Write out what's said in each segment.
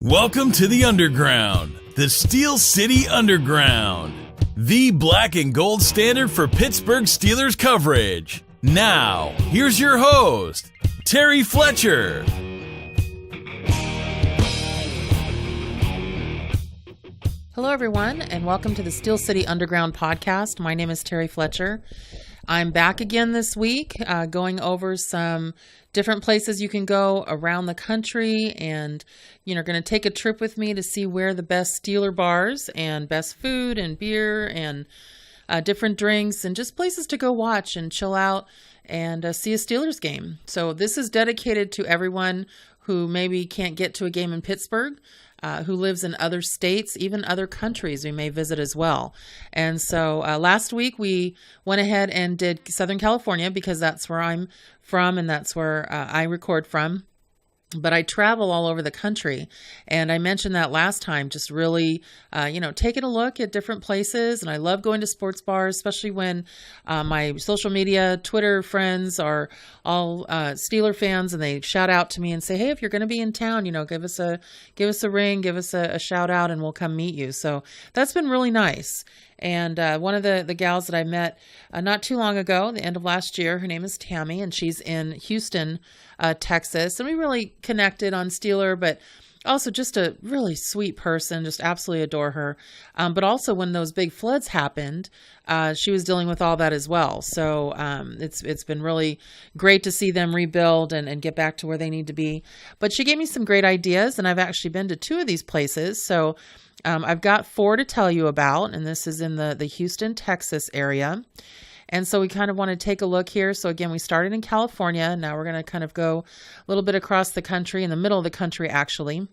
Welcome to the Underground, the Steel City Underground, the black and gold standard for Pittsburgh Steelers coverage. Now, here's your host, Terry Fletcher. Hello, everyone, and welcome to the Steel City Underground podcast. My name is Terry Fletcher. I'm back again this week, going over some different places you can go around the country, and going to take a trip with me to see where the best Steeler bars and best food and beer and different drinks and just places to go watch and chill out and see a Steelers game. So this is dedicated to everyone who maybe can't get to a game in Pittsburgh, who lives in other states, even other countries we may visit as well. And so last week we went ahead and did Southern California because that's where I'm from and that's where I record from. But I travel all over the country, and I mentioned that last time, just really, taking a look at different places. And I love going to sports bars, especially when my social media, Twitter friends are all Steeler fans, and they shout out to me and say, "Hey, if you're going to be in town, give us a ring, give us a shout out, and we'll come meet you." So that's been really nice. And one of the gals that I met not too long ago, the end of last year, her name is Tammy, and she's in Houston, Texas. And we really connected on Steeler, but also just a really sweet person, just absolutely adore her. But also when those big floods happened, she was dealing with all that as well. So it's been really great to see them rebuild and get back to where they need to be. But she gave me some great ideas, and I've actually been to two of these places. So I've got four to tell you about, and this is in the Houston, Texas area. And so we kind of want to take a look here. So again, we started in California. Now we're going to kind of go a little bit across the country, in the middle of the country, actually.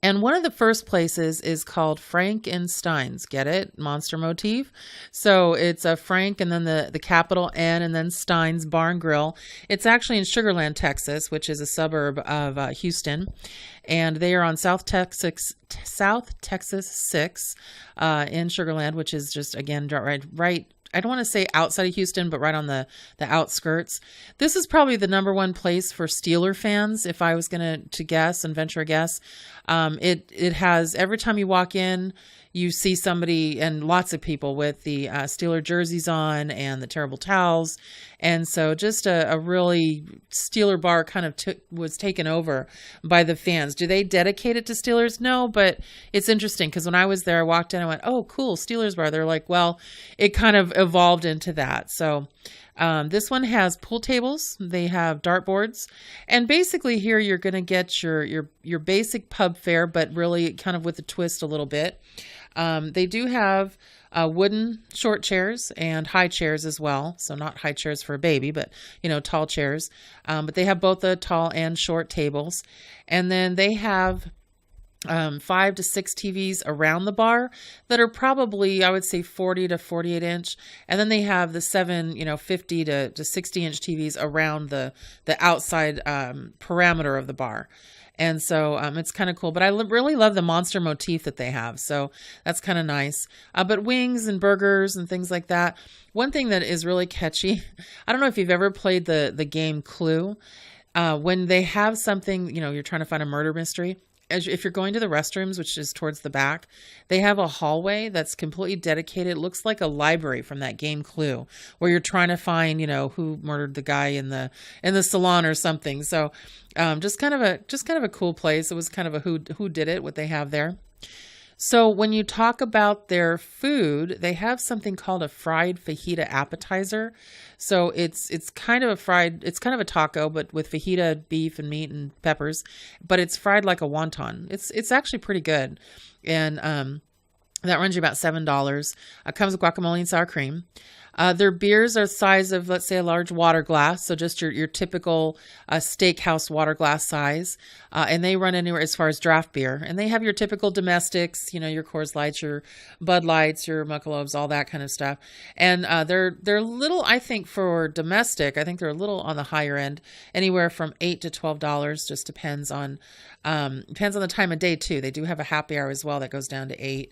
And one of the first places is called Frankenstein's. Get it? Monster motif. So it's a Frank and then the capital N and then Stein's Bar and Grill. It's actually in Sugarland, Texas, which is a suburb of Houston. And they are on South Texas 6 in Sugarland, which is just, again, right. I don't want to say outside of Houston, but right on the outskirts. This is probably the number one place for Steeler fans, if I was going to guess and venture a guess. It has, every time you walk in, you see somebody and lots of people with the Steeler jerseys on and the terrible towels. And so just a really Steeler bar kind of was taken over by the fans. Do they dedicate it to Steelers? No, but it's interesting because when I was there, I walked in and I went, "Oh, cool, Steelers bar." They're like, well, it kind of evolved into that. So this one has pool tables. They have dartboards. And basically here you're going to get your basic pub fare, but really kind of with a twist a little bit. They do have wooden short chairs and high chairs as well. So not high chairs for a baby, but, tall chairs. But they have both the tall and short tables. And then they have 5 to 6 TVs around the bar that are probably, I would say, 40 to 48 inch. And then they have the 50 to 60 inch TVs around the outside parameter of the bar. And so it's kind of cool, but I really love the monster motif that they have. So that's kind of nice. But wings and burgers and things like that. One thing that is really catchy, I don't know if you've ever played the game Clue. When they have something, you're trying to find a murder mystery. If you're going to the restrooms, which is towards the back, they have a hallway that's completely dedicated. It looks like a library from that game Clue, where you're trying to find, who murdered the guy in the salon or something. So, just kind of a cool place. It was kind of a who did it, what they have there. So when you talk about their food, they have something called a fried fajita appetizer. So it's kind of a taco, but with fajita, beef and meat and peppers, but it's fried like a wonton. It's actually pretty good. And that runs you about $7. It comes with guacamole and sour cream. Their beers are the size of, let's say, a large water glass. So just your typical steakhouse water glass size. And they run anywhere as far as draft beer. And they have your typical domestics, your Coors Lights, your Bud Lights, your Michelobs, all that kind of stuff. And they're little, I think, for domestic, I think they're a little on the higher end, anywhere from $8 to $12. Just depends on the time of day too. They do have a happy hour as well that goes down to $8.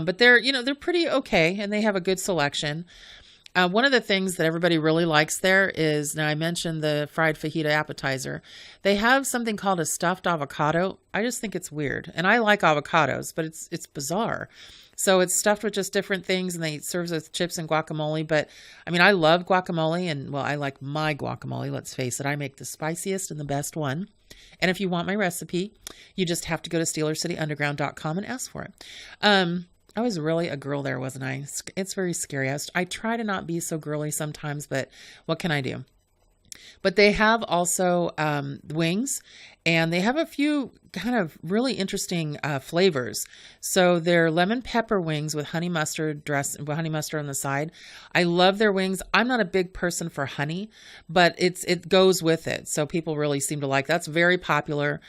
But they're pretty okay, and they have a good selection. One of the things that everybody really likes there is, now I mentioned the fried fajita appetizer. They have something called a stuffed avocado. I just think it's weird. And I like avocados, but it's bizarre. So it's stuffed with just different things, and they serve with chips and guacamole. But I mean, I love guacamole, and well, I like my guacamole. Let's face it, I make the spiciest and the best one. And if you want my recipe, you just have to go to SteelersCityUnderground.com and ask for it. I was really a girl there, wasn't I? It's very scary. I try to not be so girly sometimes, but what can I do? But they have also wings, and they have a few kind of really interesting flavors. So they're lemon pepper wings with honey mustard on the side. I love their wings. I'm not a big person for honey, but it goes with it. So people really seem to like that's very popular.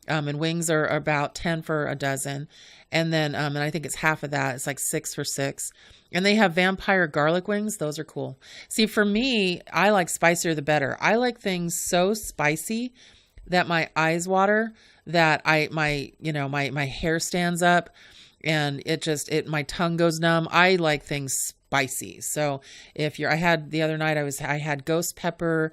And wings are about 10 for a dozen. And then, and I think it's half of that. It's like 6 for $6. And they have vampire garlic wings. Those are cool. See, for me, I like spicier the better. I like things so spicy that my eyes water, that my hair stands up, and my tongue goes numb. I like things spicy. So I had the other night, I had ghost pepper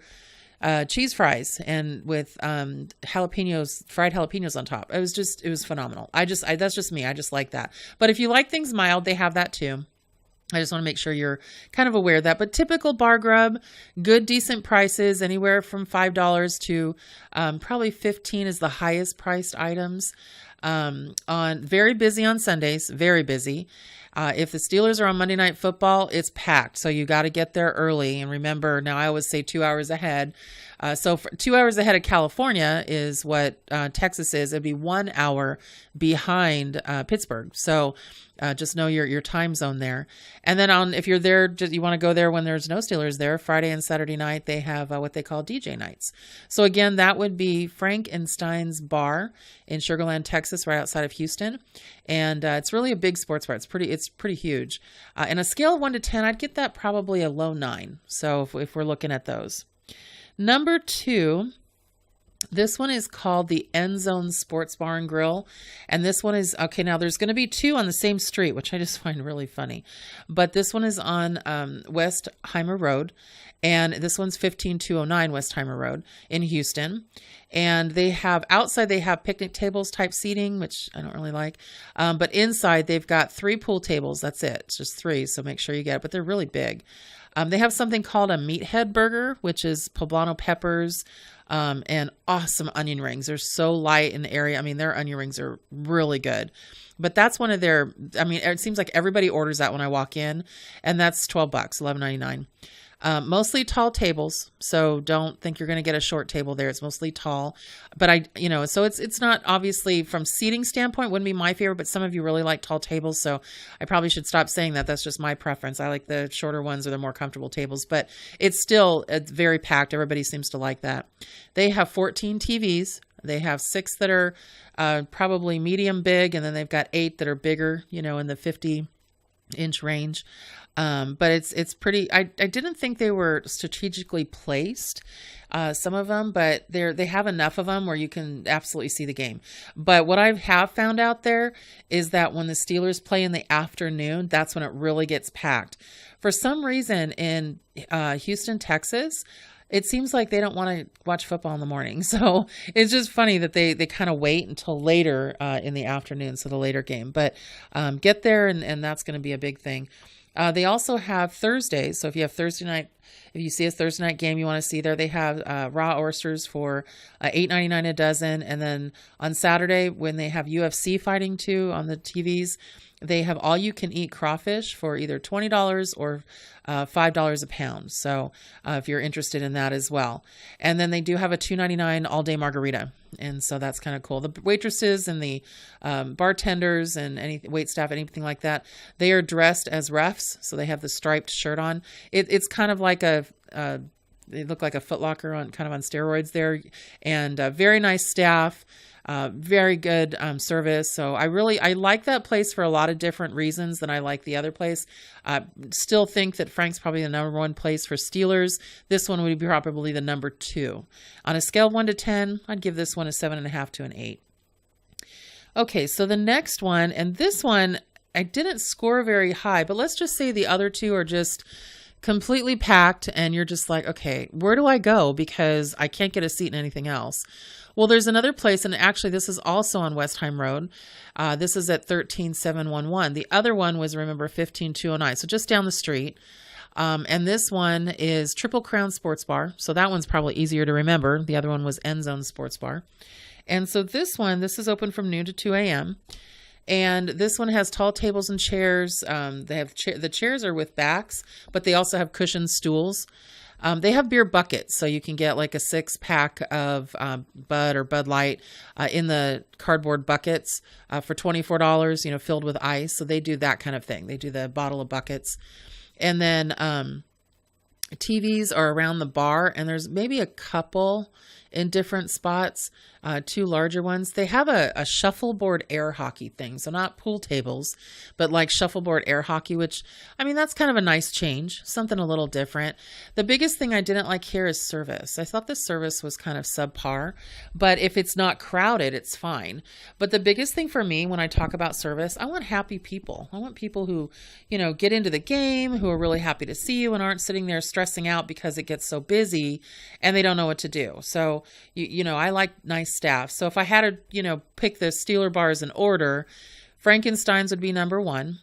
cheese fries and with fried jalapenos on top. It was phenomenal. That's just me. I just like that. But if you like things mild, they have that too. I just want to make sure you're kind of aware of that. But typical bar grub, good, decent prices, anywhere from $5 to probably $15 is the highest priced items. Very busy on Sundays, very busy. If the Steelers are on Monday Night Football, it's packed. So you got to get there early. And remember, now I always say 2 hours ahead. So 2 hours ahead of California is what Texas is. It'd be 1 hour behind Pittsburgh. So just know your time zone there. And then if you're there, you want to go there when there's no Steelers there, Friday and Saturday night, they have what they call DJ nights. So again, that would be Frankenstein's Bar in Sugarland, Texas, right outside of Houston. And it's really a big sports bar. It's pretty huge. And a scale of 1 to 10, I'd get that probably a low 9. So if we're looking at those. Number 2, this one is called the End Zone Sports Bar and Grill. And this one is, okay, now there's going to be 2 on the same street, which I just find really funny. But this one is on Westheimer Road. And this one's 15209 Westheimer Road in Houston. And outside they have picnic tables type seating, which I don't really like. But inside they've got 3 pool tables. That's it. It's just 3. So make sure you get it. But they're really big. They have something called a meathead burger, which is poblano peppers, and awesome onion rings. They're so light in the area. I mean, their onion rings are really good. But that's one of their, it seems like everybody orders that when I walk in, and that's $12, $11.99. Mostly tall tables, so don't think you're going to get a short table there. It's mostly tall, but so it's not, obviously from seating standpoint, wouldn't be my favorite, but some of you really like tall tables, so I probably should stop saying that. That's just my preference. I like the shorter ones or the more comfortable tables, but it's very packed. Everybody seems to like that. They have 14 TVs. They have 6 that are probably medium big, and then they've got 8 that are bigger, in the 50-inch range. But it's pretty, I didn't think they were strategically placed, some of them, but they have enough of them where you can absolutely see the game. But what I have found out there is that when the Steelers play in the afternoon, that's when it really gets packed. For some reason in Houston, Texas, it seems like they don't want to watch football in the morning. So it's just funny that they kind of wait until later in the afternoon, so the later game. But get there, and that's going to be a big thing. They also have Thursdays. So if you see a Thursday night game you want to see there, they have raw oysters for $8.99 a dozen. And then on Saturday, when they have UFC fighting too on the TVs, they have all you can eat crawfish for either $20 or $5 a pound. So if you're interested in that as well. And then they do have a $2.99 all day margarita. And so that's kind of cool. The waitresses and the bartenders and any wait staff, anything like that, they are dressed as refs. So they have the striped shirt on. It's kind of like they look like a Foot Locker on steroids there, and very nice staff. Very good service. So I like that place for a lot of different reasons than I like the other place. Still think that Frank's probably the number 1 place for Steelers. This one would be probably the number 2. On a scale of 1 to 10, I'd give this one a 7.5 to an 8. Okay, so the next one, and this one I didn't score very high, but let's just say the other 2 are just completely packed, and you're just like, okay, where do I go? Because I can't get a seat in anything else. Well, there's another place, and actually this is also on Westheim Road. This is at 13711. The other one was, remember, 15209, so just down the street. And this one is Triple Crown Sports Bar. So that one's probably easier to remember. The other one was End Zone Sports Bar. And so this is open from noon to 2 a.m. And this one has tall tables and chairs. They have the chairs are with backs, but they also have cushioned stools. They have beer buckets, so you can get like a 6-pack of Bud or Bud Light in the cardboard buckets for $24, filled with ice. So they do that kind of thing. They do the bottle of buckets. And then TVs are around the bar, and there's maybe a couple in different spots, 2 larger ones. They have a shuffleboard air hockey thing. So not pool tables, but like shuffleboard air hockey, which, I mean, that's kind of a nice change, something a little different. The biggest thing I didn't like here is service. I thought the service was kind of subpar, but if it's not crowded, it's fine. But the biggest thing for me when I talk about service, I want happy people. I want people who, get into the game, who are really happy to see you and aren't sitting there stressing out because it gets so busy and they don't know what to do. So, I like nice staff. So if I had to, pick the Steeler bars in order, Frankenstein's would be number 1.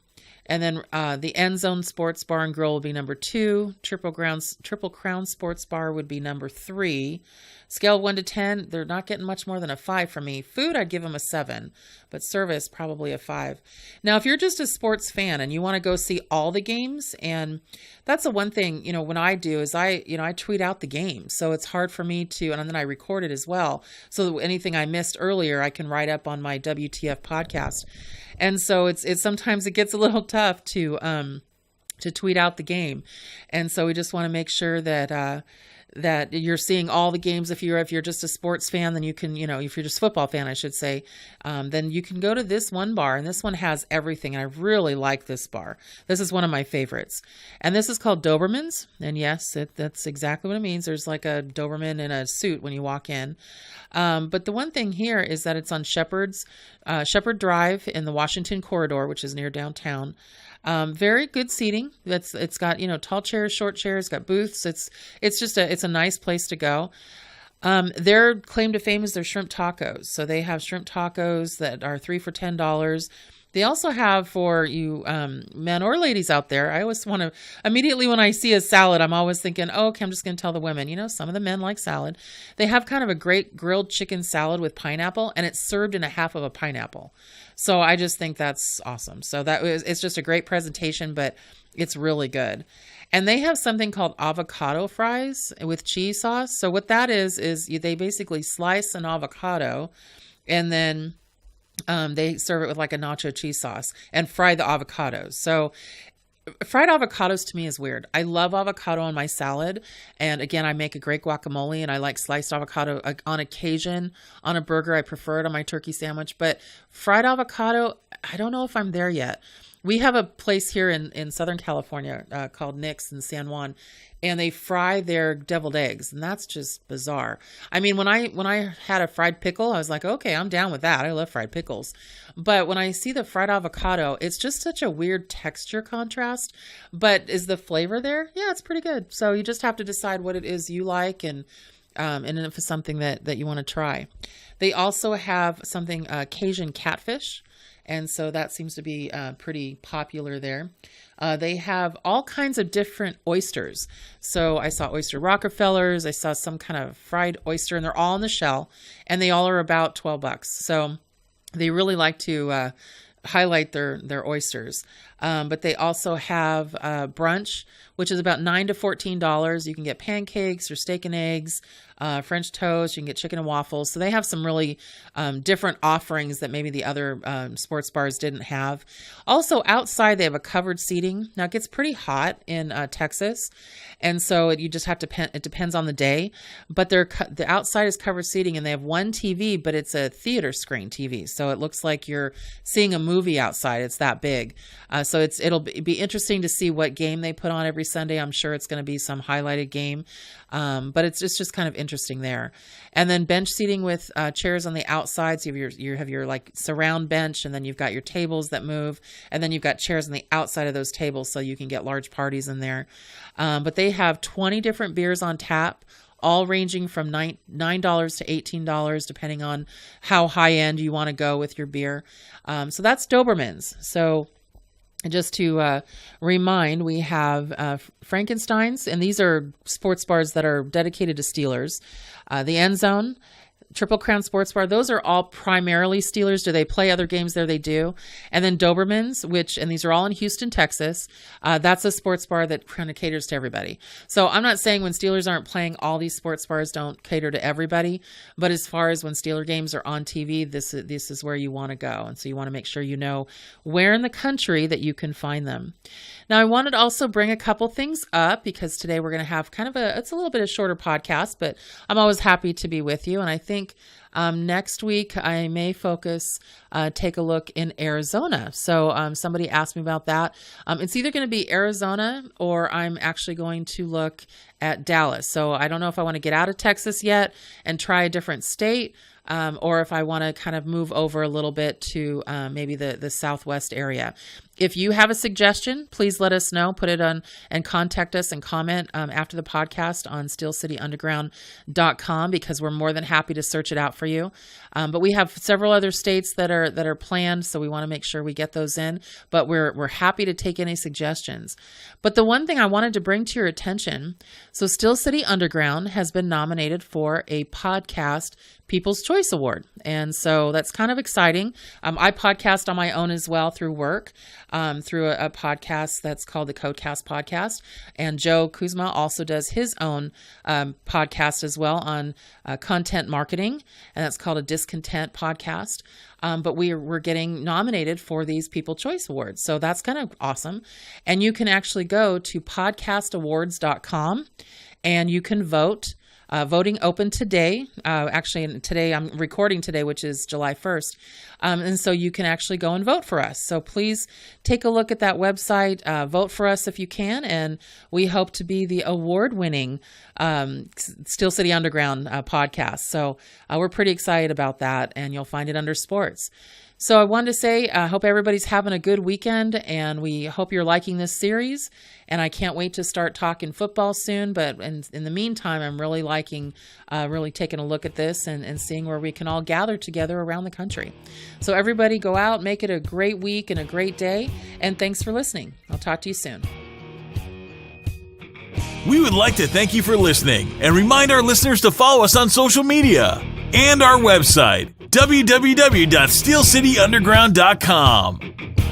And then the End Zone Sports Bar and Grill would be number 2. Triple Crown Sports Bar would be number 3. Scale 1 to 10, they're not getting much more than a 5 from me. Food, I'd give them a 7, but service, probably a 5. Now, if you're just a sports fan and you want to go see all the games, and that's the one thing, when I do is I tweet out the game. So it's hard for me to, and then I record it as well. So anything I missed earlier, I can write up on my WTF podcast. And so it's sometimes it gets a little tough to tweet out the game. And so we just want to make sure that you're seeing all the games. If you're just a sports fan, then you can, if you're just a football fan, I should say, then you can go to this one bar, and this one has everything. And I really like this bar. This is one of my favorites. And this is called Doberman's. And yes, that's exactly what it means. There's like a Doberman in a suit when you walk in. But the one thing here is that it's on Shepherd Drive in the Washington corridor, which is near downtown. Very good seating. It's got, tall chairs, short chairs, got booths. It's a nice place to go. Their claim to fame is their shrimp tacos. So they have shrimp tacos that are 3 for $10. They also have, for you men or ladies out there, I always want to, immediately when I see a salad, I'm always thinking, oh, okay, I'm just going to tell the women, some of the men like salad. They have kind of a great grilled chicken salad with pineapple, and it's served in a half of a pineapple. So I just think that's awesome. So it's just a great presentation, but it's really good. And they have something called avocado fries with cheese sauce. So what that is they basically slice an avocado, and then they serve it with like a nacho cheese sauce and fry the avocados. So fried avocados to me is weird. I love avocado on my salad. And again, I make a great guacamole, and I like sliced avocado on occasion on a burger. I prefer it on my turkey sandwich, but fried avocado, I don't know if I'm there yet. We have a place here in Southern California called Nick's in San Juan, and they fry their deviled eggs, and that's just bizarre. I mean, when I had a fried pickle, I was like, okay, I'm down with that. I love fried pickles. But when I see the fried avocado, it's just such a weird texture contrast. But is the flavor there? Yeah, it's pretty good. So you just have to decide what it is you like, and if it's something that you want to try. They also have something Cajun catfish. And so that seems to be pretty popular there. They have all kinds of different oysters. So I saw oyster Rockefellers. I saw some kind of fried oyster, and they're all in the shell, and they all are about $12. So they really like to highlight their oysters. But they also have brunch, which is about $9 to $14. You can get pancakes or steak and eggs, French toast. You can get chicken and waffles. So they have some really different offerings that maybe the other sports bars didn't have. Also outside, they have a covered seating. Now it gets pretty hot in Texas, and so you just have to. It depends on the day, but the outside is covered seating, and they have one TV, but it's a theater screen TV, so it looks like you're seeing a movie movie outside. It's that big. So it'll be interesting to see what game they put on every Sunday. I'm sure it's going to be some highlighted game. But it's just kind of interesting there. And then bench seating with chairs on the outside. So you have your like surround bench, and then you've got your tables that move, and then you've got chairs on the outside of those tables so you can get large parties in there. But they have 20 different beers on tap, all ranging from $9 to $18, depending on how high end you want to go with your beer. So that's Doberman's. So just to remind, we have Frankenstein's, and these are sports bars that are dedicated to Steelers. The End Zone, Triple Crown Sports Bar, those are all primarily Steelers. Do they play other games there? They do. And then Doberman's, and these are all in Houston, Texas. That's a sports bar that kind of caters to everybody. So I'm not saying when Steelers aren't playing, all these sports bars don't cater to everybody. But as far as when Steeler games are on TV, this is where you want to go. And so you want to make sure you know where in the country that you can find them. Now, I wanted to also bring a couple things up because today we're going to have it's a little bit of shorter podcast, but I'm always happy to be with you. And I think next week I may take a look in Arizona. So somebody asked me about that. It's either going to be Arizona or I'm actually going to look at Dallas. So I don't know if I want to get out of Texas yet and try a different state. Or if I want to kind of move over a little bit to maybe the Southwest area. If you have a suggestion, please let us know. Put it on and contact us and comment after the podcast on steelcityunderground.com because we're more than happy to search it out for you. But we have several other states that are planned, so we want to make sure we get those in. But we're happy to take any suggestions. But the one thing I wanted to bring to your attention, so Steel City Underground has been nominated for a podcast People's Choice Award. And so that's kind of exciting. I podcast on my own as well through work, through a podcast that's called the Codecast Podcast. And Joe Kuzma also does his own podcast as well on content marketing, and that's called a Discontent Podcast. But we're getting nominated for these People's Choice Awards. So that's kind of awesome. And you can actually go to podcastawards.com and you can vote. Voting open today. Actually, today I'm recording today, which is July 1st. And so you can actually go and vote for us. So please take a look at that website. Vote for us if you can. And we hope to be the award-winning Steel City Underground podcast. So we're pretty excited about that. And you'll find it under sports. So I wanted to say, I hope everybody's having a good weekend, and we hope you're liking this series. And I can't wait to start talking football soon. But in the meantime, I'm really liking, really taking a look at this and seeing where we can all gather together around the country. So everybody go out, make it a great week and a great day. And thanks for listening. I'll talk to you soon. We would like to thank you for listening and remind our listeners to follow us on social media and our website, www.steelcityunderground.com.